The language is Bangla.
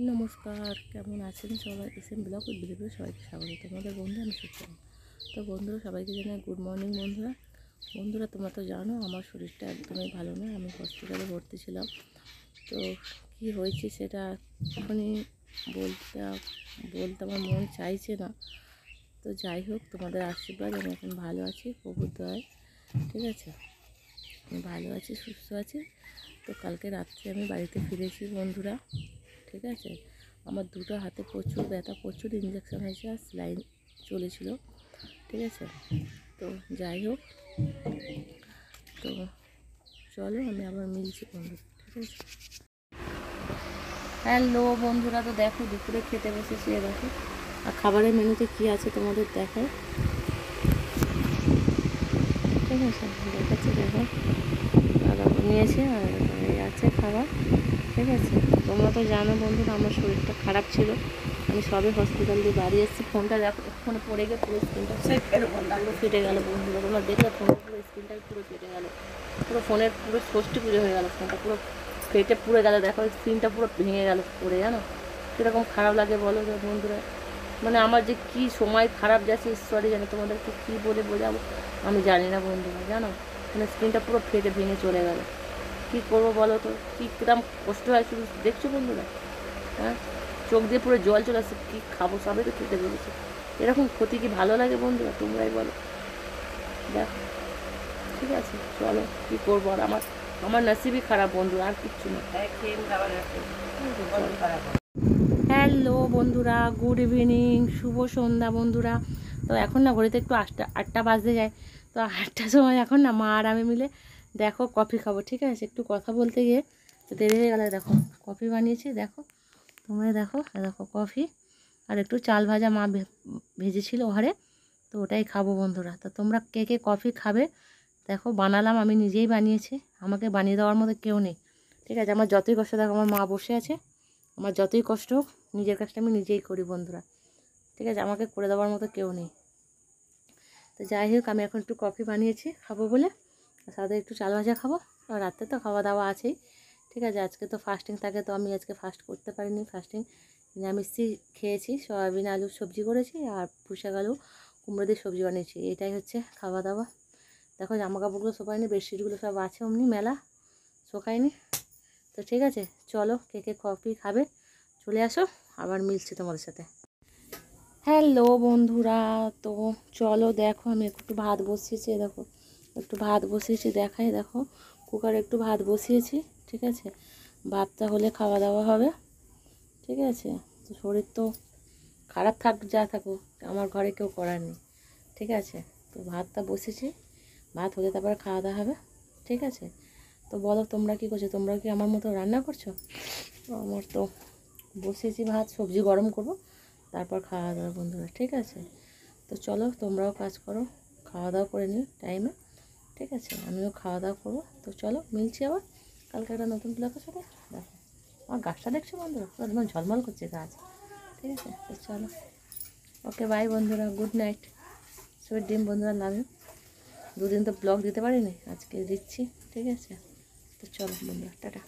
নমস্কার, কেমন আছেন সবাই? এসএম ব্লগ ভিডিওতে সবাইকে স্বাগত। তোমাদের বন্ধু আমি সুচিত্রা। তো বন্ধুরা সবাইকে জানাই গুড মর্নিং। বন্ধুরা তোমরা তো জানো আমার শরীরটা একদমই ভালো না, আমি হসপিটালে ভর্তি ছিলাম। তো কি হয়েছে সেটা এখনই বলতে আমার মন চাইছে না। তো যাই হোক, তোমাদের আশীর্বাদ আমি এখন ভালো আছি, প্রভুর দয়ায়। ঠিক আছে, আমি ভালো আছি, সুস্থ আছি। তো কালকে রাত্রে আমি বাড়িতে ফিরেছি বন্ধুরা। ঠিক আছে, আমার দুটো হাতে প্রচুর ব্যথা, প্রচুর ইঞ্জেকশন হয়েছে আর স্যালাইন চলেছিল। ঠিক আছে, তো যাই হোক, তো চলো আমি আবার মিলছি বন্ধুরা। ঠিক আছে, হ্যালো বন্ধুরা, তো দেখো দুপুরে খেতে বসেছি। দেখো আর খাবারের মেনুতে কী আছে তোমাদের দেখায়। ঠিক আছে, দেখাচ্ছি। দেখো দাদা নিয়েছে আর আছে খাবার। ঠিক আছে, তোমরা তো জানো বন্ধুরা আমার শরীরটা খারাপ ছিল, আমি সবে হসপিটাল দিয়ে বাড়ি এসেছি। ফোনটা দেখো ফোনে পড়ে গিয়ে পুরো স্ক্রিনটা ফেটে গেলো বন্ধুরা। তোমরা দেখলে ফোনটা পুরো স্ক্রিনটাই পুরো ফেটে গেলো, পুরো ফোনের পুরো ষষ্ঠী পুজো হয়ে গেলো, ফোনটা পুরো ফেটে পুড়ে গেলো। দেখো স্ক্রিনটা পুরো ভেঙে গেলো পড়ে, জানো কীরকম খারাপ লাগে বলো বন্ধুরা। মানে আমার যে কী সময় খারাপ যাচ্ছে ঈশ্বরই জানে, তোমাদেরকে কী বলে বোঝাবো আমি জানি না বন্ধুরা। জানো মানে স্ক্রিনটা পুরো ফেটে ভেঙে চলে গেলো। কী করবো বলো তো, কী কিরম কষ্ট হয় শুধু দেখছো বন্ধুরা। হ্যাঁ, চোখ দিয়ে পুরো জল চলে আসছে, কী খাবো সবাই তো খেতে বলেছে। এরকম ক্ষতি কি ভালো লাগে বন্ধুরা, তোমরাই বলো। দেখো ঠিক আছে, চলো কী করবো আর, আমার নসিবই খারাপ বন্ধুরা, আর কিচ্ছু না। হ্যালো বন্ধুরা, গুড ইভিনিং, শুভ সন্ধ্যা বন্ধুরা। তো এখন না ঘড়িতে একটু আটটা বাজতে যায়। তো 8টার সময় এখন না মা আর আমি মিলে দেখো কফি খাবো। ঠিক আছে, একটু কথা বলতে গিয়ে দেরি হয়ে গেলে। দেখো কফি বানিয়েছি, দেখো তোমরা দেখো দেখো কফি আর একটু চাল ভাজা মা ভেজেছিল ঘরে, তো ওটাই খাবো বন্ধুরা। তো তোমরা কে কে কফি খাবে দেখো, বানালাম, আমি নিজেই বানিয়েছি, আমাকে বানিয়ে দেওয়ার মতো কেউ নেই। ঠিক আছে, আমার যতই কষ্ট, দেখো আমার মা বসে আছে, আমার যতই কষ্ট হোক নিজের কাজটা আমি নিজেই করি বন্ধুরা। ঠিক আছে, আমাকে করে দেওয়ার মতো কেউ নেই। তো যাই হোক, আমি এখন একটু কফি বানিয়েছি খাবো বলে, সাথে একটু চাল ভাজা খাবো, আর রাতে তো খাওয়া দাওয়া আছেই। ঠিক আছে, আজকে তো ফাস্টিং থাকে, তো আমি আজকে ফাস্ট করতে পারিনি। ফাস্টিং নিরামিষই খেয়েছি, সয়াবিন আলুর সবজি করেছি আর পুঁইশাক আলু কুমড়ো দিয়ে সবজি বানিয়েছি, এটাই হচ্ছে খাওয়া দাওয়া। দেখো জামা কাপড়গুলো শোকায়নি, বেডশিটগুলো সব আছে অমনি মেলা, শোকায়নি। তো ঠিক আছে, চলো কে কে কফি খাবে চলে আসো, আবার মিলছি তোমাদের সাথে। হ্যালো বন্ধুরা, তো চলো দেখো আমি একটু ভাত বসিয়েছি, দেখো একটু ভাত বসিয়েছি, দেখাই দেখো কুকারে একটু ভাত বসিয়েছি। ঠিক আছে, ভাতটা হলে খাওয়া দাওয়া হবে। ঠিক আছে, তো শরীর তো খারাপ থাক যা থাকুক, আমার ঘরে কেউ করার নেই। ঠিক আছে, তো ভাতটা বসেছি, ভাত হলে তারপরে খাওয়া দাওয়া হবে। ঠিক আছে, তো বলো তোমরা কী করছো, তোমরা কি আমার মতো রান্না করছো? আমার তো বসিয়েছি ভাত, সবজি গরম করবো, তারপর খাওয়া দাওয়া বন্ধুরা। ঠিক আছে, তো চলো তোমরাও কাজ করো, খাওয়া দাওয়া করে নিও টাইমে। ঠিক আছে, আমিও খাওয়া দাওয়া করবো। তো চলো মিলছি আবার কালকে একটা নতুন ব্লগের সাথে। দেখো আমার গাছটা দেখছো বন্ধুরা, একদম ঝলমল করছে গাছ। ঠিক আছে, তো চলো, ওকে বাই বন্ধুরা, গুড নাইট, সুইট ড্রিম বন্ধুরা, লাভ ইউ। দুদিন তো ব্লগ দিতে পারিনি, আজকে দিচ্ছি। ঠিক আছে, তো চলো বন্ধুরা, টাটা।